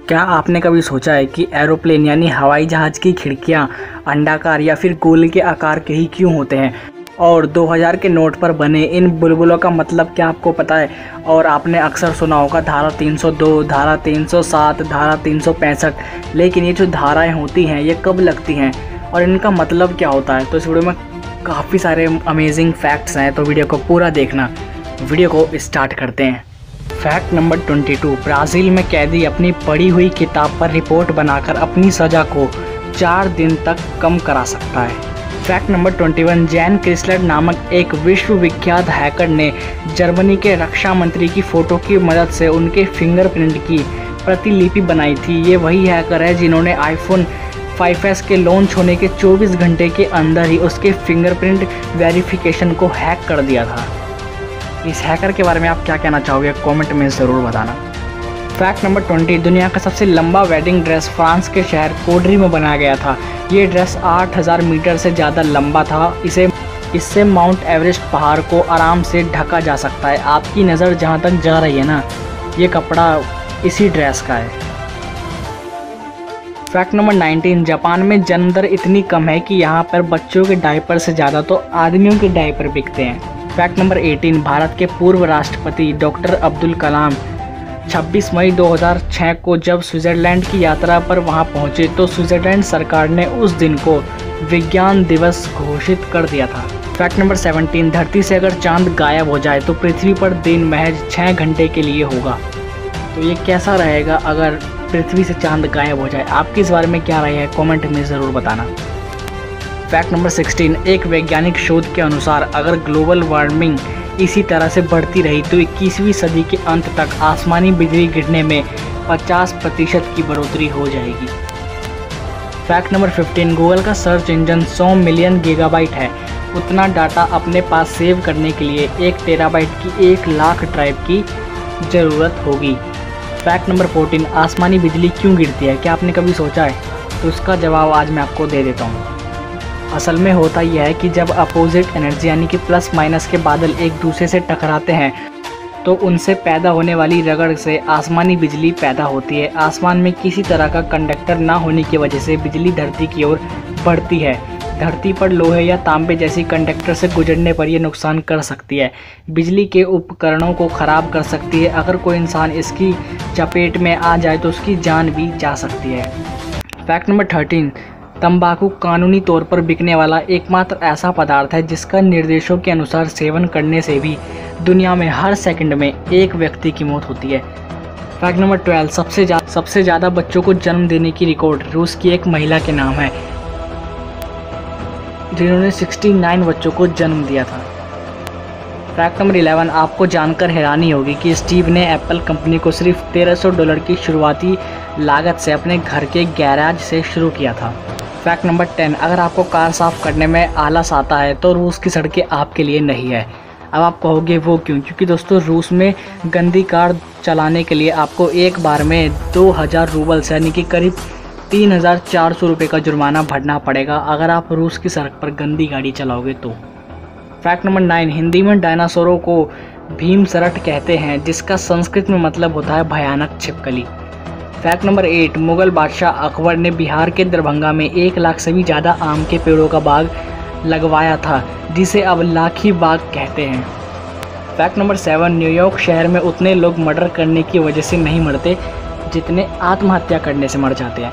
क्या आपने कभी सोचा है कि एरोप्लेन यानी हवाई जहाज़ की खिड़कियां अंडाकार या फिर गोले के आकार के ही क्यों होते हैं? और 2000 के नोट पर बने इन बुलबुलों का मतलब क्या आपको पता है? और आपने अक्सर सुना होगा धारा 302, धारा 307, धारा 365, लेकिन ये जो धाराएं होती हैं ये कब लगती हैं और इनका मतलब क्या होता है? तो इस वीडियो में काफ़ी सारे अमेजिंग फैक्ट्स हैं, तो वीडियो को पूरा देखना। वीडियो को स्टार्ट करते हैं। फैक्ट नंबर 22, ब्राज़ील में कैदी अपनी पढ़ी हुई किताब पर रिपोर्ट बनाकर अपनी सज़ा को 4 दिन तक कम करा सकता है। फैक्ट नंबर 21, जैन क्रिस्लर नामक एक विश्वविख्यात हैकर ने जर्मनी के रक्षा मंत्री की फ़ोटो की मदद से उनके फिंगरप्रिंट की प्रतिलिपि बनाई थी। ये वही हैकर है जिन्होंने आईफोन 5S के लॉन्च होने के 24 घंटे के अंदर ही उसके फिंगरप्रिंट वेरिफिकेशन को हैक कर दिया था। इस हैकर के बारे में आप क्या कहना चाहोगे, कमेंट में ज़रूर बताना। फैक्ट नंबर 20, दुनिया का सबसे लंबा वेडिंग ड्रेस फ्रांस के शहर कोडरी में बनाया गया था। ये ड्रेस 8000 मीटर से ज़्यादा लंबा था। इससे माउंट एवरेस्ट पहाड़ को आराम से ढका जा सकता है। आपकी नज़र जहाँ तक जा रही है ना, ये कपड़ा इसी ड्रेस का है। फैक्ट नंबर 19, जापान में जन्म दर इतनी कम है कि यहाँ पर बच्चों के डायपर से ज़्यादा तो आदमियों के डायपर बिकते हैं। फैक्ट नंबर 18, भारत के पूर्व राष्ट्रपति डॉक्टर अब्दुल कलाम 26 मई 2006 को जब स्विट्ज़रलैंड की यात्रा पर वहां पहुंचे तो स्विट्ज़रलैंड सरकार ने उस दिन को विज्ञान दिवस घोषित कर दिया था। फैक्ट नंबर 17, धरती से अगर चांद गायब हो जाए तो पृथ्वी पर दिन महज 6 घंटे के लिए होगा। तो ये कैसा रहेगा अगर पृथ्वी से चांद गायब हो जाए? आपकी इस बारे में क्या राय है, कमेंट में ज़रूर बताना। फैक्ट नंबर 16, एक वैज्ञानिक शोध के अनुसार अगर ग्लोबल वार्मिंग इसी तरह से बढ़ती रही तो 21वीं सदी के अंत तक आसमानी बिजली गिरने में 50% की बढ़ोतरी हो जाएगी। फैक्ट नंबर 15, गूगल का सर्च इंजन 100 मिलियन गीगाबाइट है। उतना डाटा अपने पास सेव करने के लिए 1 टेराबाइट की 1 लाख ड्राइव की ज़रूरत होगी। फैक्ट नंबर 14, आसमानी बिजली क्यों गिरती है? क्या आपने कभी सोचा है? तो उसका जवाब आज मैं आपको दे देता हूँ। असल में होता यह है कि जब अपोजिट एनर्जी यानी कि प्लस माइनस के बादल एक दूसरे से टकराते हैं तो उनसे पैदा होने वाली रगड़ से आसमानी बिजली पैदा होती है। आसमान में किसी तरह का कंडक्टर ना होने की वजह से बिजली धरती की ओर बढ़ती है। धरती पर लोहे या तांबे जैसी कंडक्टर से गुजरने पर यह नुकसान कर सकती है, बिजली के उपकरणों को ख़राब कर सकती है। अगर कोई इंसान इसकी चपेट में आ जाए तो उसकी जान भी जा सकती है। फैक्ट नंबर 13, तंबाकू कानूनी तौर पर बिकने वाला एकमात्र ऐसा पदार्थ है जिसका निर्देशों के अनुसार सेवन करने से भी दुनिया में हर सेकंड में एक व्यक्ति की मौत होती है। फैक्ट नंबर 12, सबसे ज़्यादा बच्चों को जन्म देने की रिकॉर्ड रूस की एक महिला के नाम है जिन्होंने 69 बच्चों को जन्म दिया था। फैक्ट नंबर 11, आपको जानकर हैरानी होगी कि स्टीव ने एप्पल कंपनी को सिर्फ $1300 की शुरुआती लागत से अपने घर के गैराज से शुरू किया था। फैक्ट नंबर 10, अगर आपको कार साफ़ करने में आलस आता है तो रूस की सड़कें आपके लिए नहीं है। अब आप कहोगे वो क्यों? क्योंकि दोस्तों रूस में गंदी कार चलाने के लिए आपको एक बार में 2000 रूबल्स यानी कि करीब 3400 रुपये का जुर्माना भरना पड़ेगा अगर आप रूस की सड़क पर गंदी गाड़ी चलाओगे तो। फैक्ट नंबर 9, हिंदी में डायनासोरों को भीमसरट कहते हैं जिसका संस्कृत में मतलब होता है भयानक छिपकली। फैक्ट नंबर 8, मुगल बादशाह अकबर ने बिहार के दरभंगा में 1 लाख से भी ज़्यादा आम के पेड़ों का बाग लगवाया था जिसे अब लाखी बाग कहते हैं। फैक्ट नंबर 7, न्यूयॉर्क शहर में उतने लोग मर्डर करने की वजह से नहीं मरते जितने आत्महत्या करने से मर जाते हैं।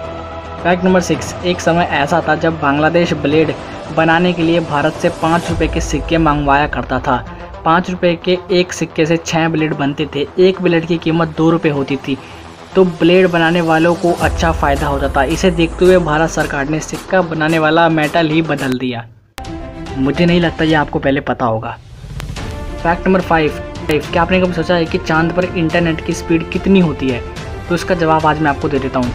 फैक्ट नंबर 6, एक समय ऐसा था जब बांग्लादेश ब्लेड बनाने के लिए भारत से 5 रुपये के सिक्के मंगवाया करता था। 5 रुपये के एक सिक्के से 6 ब्लेड बनते थे। एक ब्लेड की कीमत 2 रुपये होती थी, तो ब्लेड बनाने वालों को अच्छा फ़ायदा होता था। इसे देखते हुए भारत सरकार ने सिक्का बनाने वाला मेटल ही बदल दिया। मुझे नहीं लगता ये आपको पहले पता होगा। फैक्ट नंबर 5, क्या आपने कभी सोचा है कि चांद पर इंटरनेट की स्पीड कितनी होती है? तो इसका जवाब आज मैं आपको दे देता हूँ।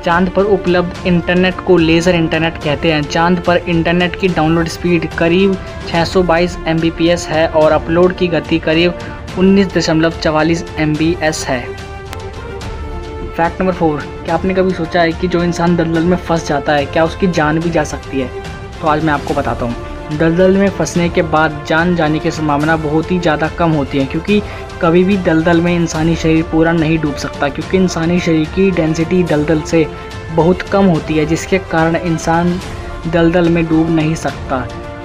चांद पर उपलब्ध इंटरनेट को लेज़र इंटरनेट कहते हैं। चांद पर इंटरनेट की डाउनलोड स्पीड करीब 622 Mbps है और अपलोड की गति करीब 19.44 MBS है। फैक्ट नंबर 4, क्या आपने कभी सोचा है कि जो इंसान दलदल में फंस जाता है क्या उसकी जान भी जा सकती है? तो आज मैं आपको बताता हूँ। दलदल में फंसने के बाद जान जाने की संभावना बहुत ही ज़्यादा कम होती है, क्योंकि कभी भी दलदल में इंसानी शरीर पूरा नहीं डूब सकता, क्योंकि इंसानी शरीर की डेंसिटी दलदल से बहुत कम होती है, जिसके कारण इंसान दलदल में डूब नहीं सकता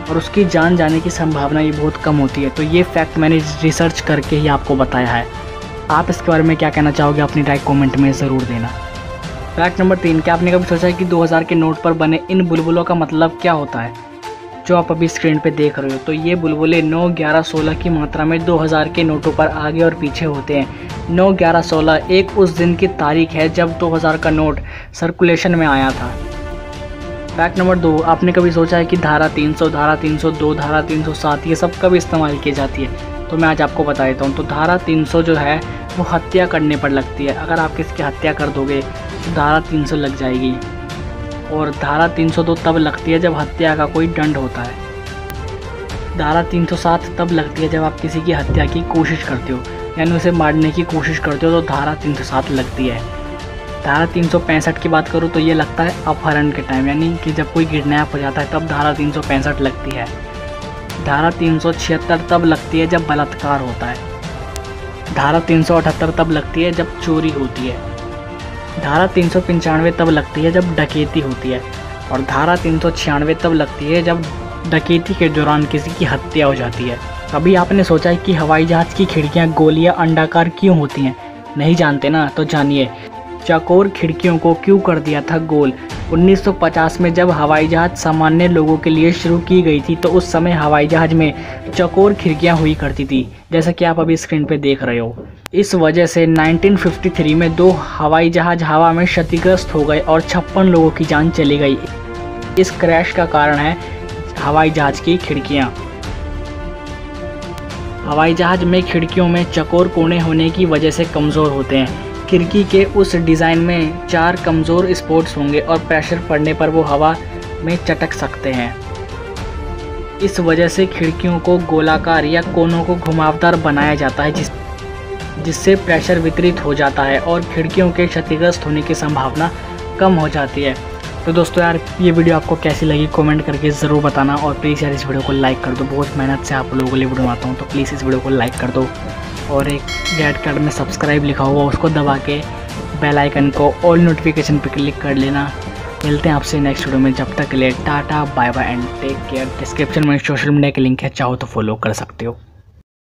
और उसकी जान जाने की संभावना ये बहुत कम होती है। तो ये फैक्ट मैंने रिसर्च करके ही आपको बताया है। आप इसके बारे में क्या कहना चाहोगे, अपनी राय कमेंट में ज़रूर देना। फैक्ट नंबर 3, क्या आपने कभी सोचा है कि 2000 के नोट पर बने इन बुलबुलों का मतलब क्या होता है, जो आप अभी स्क्रीन पे देख रहे हो। तो ये बुलबुले 9, 11, 16 की मात्रा में 2000 के नोटों पर आगे और पीछे होते हैं। 9, 11, 16 एक उस दिन की तारीख है जब 2000 का नोट सर्कुलेशन में आया था। फैक्ट नंबर 2, आपने कभी सोचा है कि धारा 300, धारा 302, धारा 307 ये सब कब इस्तेमाल की जाती है। तो मैं आज आपको बता देता हूँ। तो धारा 300 जो है वो हत्या करने पर लगती है। अगर आप किसी की हत्या कर दोगे तो धारा 300 लग जाएगी। और धारा 302 तब लगती है जब हत्या का कोई दंड होता है। धारा 307 तब लगती है जब आप किसी की हत्या की कोशिश करते हो, यानी उसे मारने की कोशिश करते हो, तो धारा 307 लगती है। धारा 365 की बात करूँ तो ये लगता है अपहरण के टाइम, यानी कि जब कोई किडनैप हो जाता है तब धारा 365 लगती है। धारा 376 तब लगती है जब बलात्कार होता है। धारा 378 तब लगती है जब चोरी होती है। धारा 395 तब लगती है जब डकैती होती है। और धारा 396 तब लगती है जब डकैती के दौरान किसी की हत्या हो जाती है। कभी आपने सोचा है कि हवाई जहाज़ की खिड़कियां गोल या अंडाकार क्यों होती हैं? नहीं जानते ना, तो जानिए चौकोर खिड़कियों को क्यों कर दिया था गोल। 1950 में जब हवाई जहाज़ सामान्य लोगों के लिए शुरू की गई थी तो उस समय हवाई जहाज़ में चौकोर खिड़कियां हुई करती थी, जैसा कि आप अभी स्क्रीन पे देख रहे हो। इस वजह से 1953 में 2 हवाई जहाज़ हवा में क्षतिग्रस्त हो गए और 56 लोगों की जान चली गई। इस क्रैश का कारण है हवाई जहाज़ की खिड़कियाँ। हवाई जहाज़ में खिड़कियों में चौकोर कोने होने की वजह से कमज़ोर होते हैं। खिड़की के उस डिज़ाइन में 4 कमज़ोर स्पॉट्स होंगे और प्रेशर पड़ने पर वो हवा में चटक सकते हैं। इस वजह से खिड़कियों को गोलाकार या कोनों को घुमावदार बनाया जाता है, जिससे प्रेशर वितरित हो जाता है और खिड़कियों के क्षतिग्रस्त होने की संभावना कम हो जाती है। तो दोस्तों यार, ये वीडियो आपको कैसी लगी कमेंट करके ज़रूर बताना और प्लीज़ यार इस वीडियो को लाइक कर दो। बहुत मेहनत से आप लोगों के लिए वीडियो बनाता हूँ, तो प्लीज़ इस वीडियो को लाइक कर दो और एक रेड कलर में सब्सक्राइब लिखा हुआ उसको दबा के बेल आइकन को ऑल नोटिफिकेशन पर क्लिक कर लेना। मिलते हैं आपसे नेक्स्ट वीडियो में, जब तक के लिए टाटा bye bye and take care. Description में सोशल मीडिया के लिंक है, चाहो तो फॉलो कर सकते हो।